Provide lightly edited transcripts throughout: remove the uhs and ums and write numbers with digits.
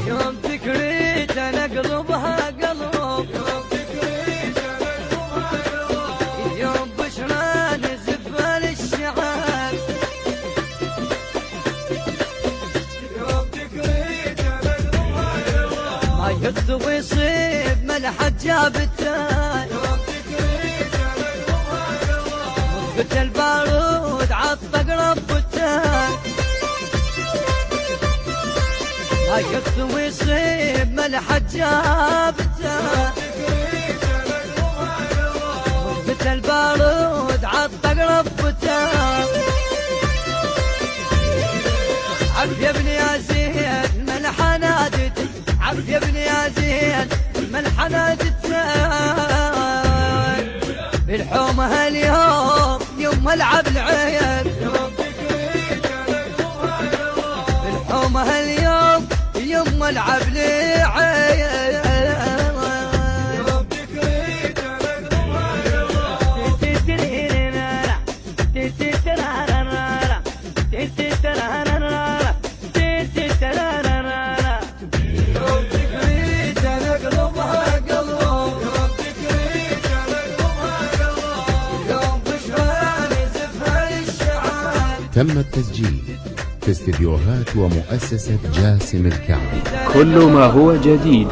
يوم تكريت نقلبها قلب. يوم تكريت نقلبها قلب. يوم بشرى نزف للشعب. يوم تكريت نقلبها قلب. ما يكذب ويصيب ملحة جاب التاي. يوم تكريت نقلبها قلب. مثبت البارود عطق رب التاي. ما يكذب ويصيب ملحة جاب التاي. مثبت البارود عطق رب التاي. عبد يا ابن يزيد ملحة نادت. عبد يا ابن يزيد ملحة نادت. بالحومة اليوم يوم العب العيب. بالحومة اليوم يوم العب العيب. تم التسجيل في استديوهات ومؤسسة جاسم الكعبي. كل ما هو جديد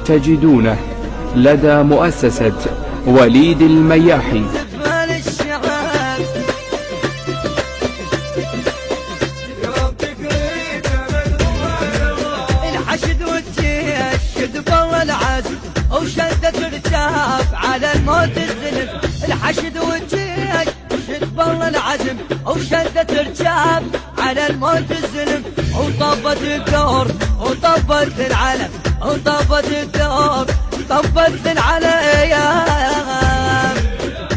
تجدونه لدى مؤسسة وليد المياحي. الحشد والجيش شد بالله العزم وشدت رتاب على الموت الزلم. الحشد والجيش شد بالله العزم وشدت رتاب على الموت الزلم. وطبت الدور وطبت العلم. وطبت الدور طبت العلم.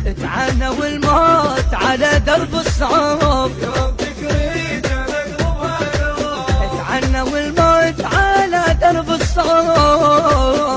اتعنى والموت على درب الصعوب. اتعنى والموت على درب الصعوب.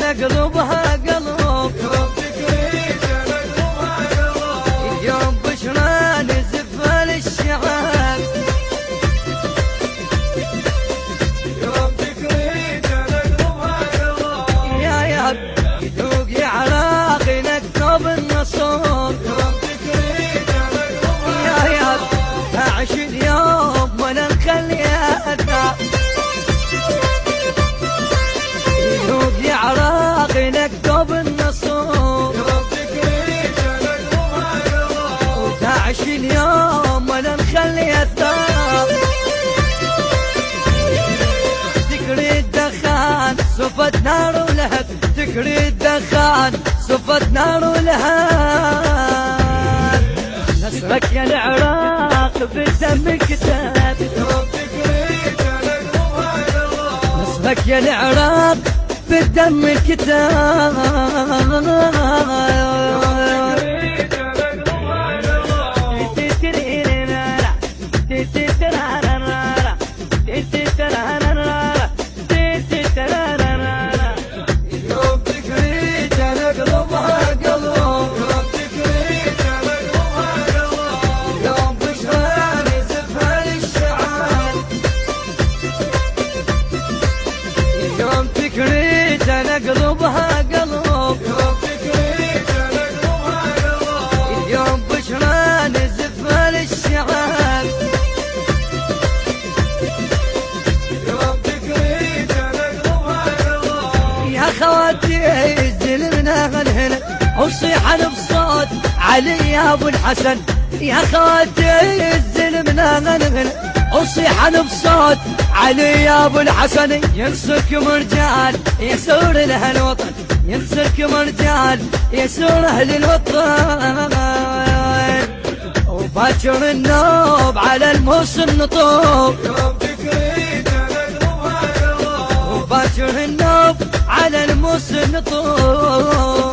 نقلبها قلب. اليوم بشرى نزف للشعب. يوم تكريت نقلبها قلب. يا يذوق يا عراقي نكتب النصوص. يوم تكريت نقلبها يا 12 يوم ولا نخليها. يذوق يا عراقي نكتب النصوص. يوم تكريت نقلبها قلب. 12 يوم ولا نخلي الثار. تكريت دخان صفت نار ولهب. تكريت دخان صفت نار ولهب. نصرك يا العراق بالدم كتاب. يوم تكريت نقلبها قلب. نصرك يا العراق بالدم الكتاب. يوم تكريت نقلبها قلب. يوم بشرى نزف للشعب. يوم تكريت نقلبها قلب. يوم تكريت نقلبها وصيحا بصوت علي يا ابو الحسن يا خاتي الزلم نغنغن وصيحا بصوت علي يا ابو الحسن ينصركم رجال يسور لها الوطن ينصركم رجال يسور اهل الوطن وباكر النوب على الموسم نطوب وباكر النوب على الموسم نطوب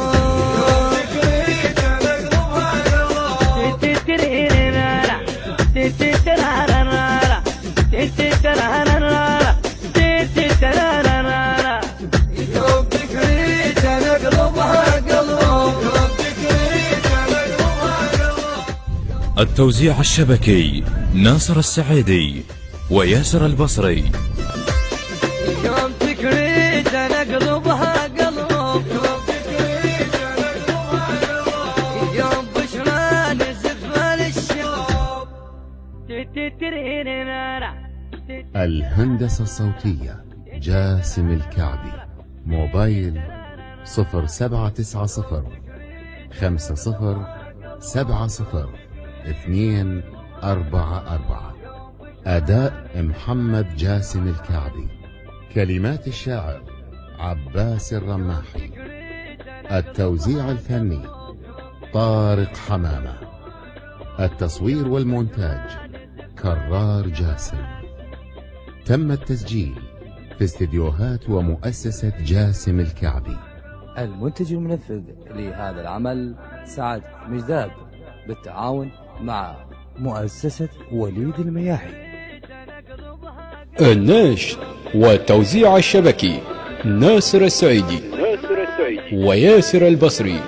التوزيع الشبكي ناصر السعيدي وياسر البصري. يوم تكريت انا اقلبها قلب يوم بشرى نزف للشباب. الهندسة الصوتية جاسم الكعبي. موبايل 0790 5070 244. أداء محمد جاسم الكعبي. كلمات الشاعر عباس الرماحي. التوزيع الفني طارق حمامة. التصوير والمونتاج كرار جاسم. تم التسجيل في استديوهات ومؤسسة جاسم الكعبي. المنتج المنفذ لهذا العمل سعد مجداد بالتعاون مع مؤسسة وليد المياحي. النشر والتوزيع الشبكي ناصر السعيدي وياسر البصري.